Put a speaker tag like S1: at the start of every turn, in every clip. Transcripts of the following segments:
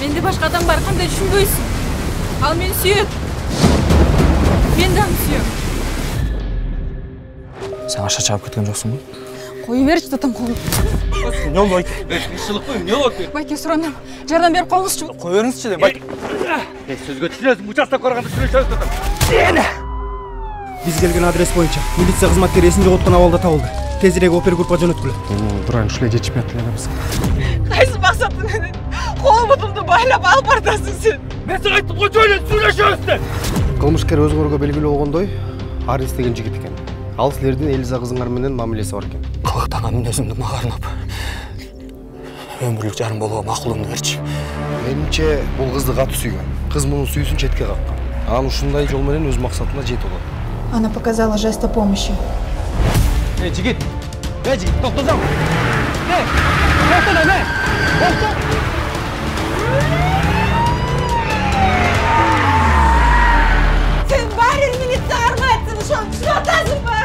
S1: Менде башка адам бар, кандай түшүнбөйсүң? Ал мени сүйөт. Мен да аны сүйөм.
S2: Сен аша чыгып кеткен жоксуңбу?
S1: Кое берчи татам колун.
S2: Не болду байке?
S3: Тынччылык не болот?
S1: Байке суранам. Жардам берип коюңузчу.
S2: Кое бериңизчи дейм, байке.
S3: Сөзгө түшүнөсүң, участок караганда түшүнөсүң татам.
S4: Биз келген адрес боюнча милиция кызматкери эсин жоготкон абалда табылды. Тезирээк опергруппа жөнөткүлө.
S2: Турайын, ушулай жетишпей атпайбыз.
S1: Кайсы максаты менен кол бутумду байлап алып бартасың сен?
S3: Мен сага айттым го, жөн эле сүйлөшөбүз деп.
S5: Кылмышкер өз көргө белгилүү болгондой, Арис деген жигит экен. Ал силердин Элиза кызыңар менен мамилеси бар экен.
S2: Кылыктаган мүнөзүмдү мага арнап, өмүрлүк жарым болууга макулуңду берчи.
S5: Менимче, бул кызды катуу сүйгөн. Кыз мунун сүйүүсүн четке каккан. Анан ушундай жол менен өз максатына жетип алат.
S6: Она показала жест о помощи.
S4: Жигит, токтосоң. Токто.
S1: Сен баары милиция армайсың, ошону түшүнүп атасыңбы?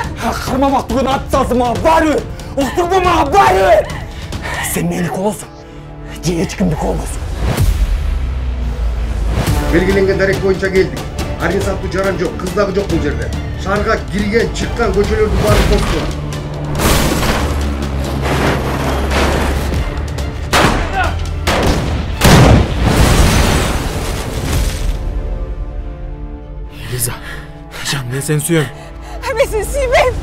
S2: Кармамак бүгүн атсасың мага баары! Уктурма мага баары! Сен меники болосуң, же эч кимдики болбосуң.
S5: Белгиленген дарек боюнча келдик. Арис аттуу жаран жок, кыз дагы жок бул жерде. Шаарга кирген, чыккан көчөлөрдүн баары тостур.
S2: Элиза, жан, мен сени сүйөм.
S1: Мен сени сүйбөйм.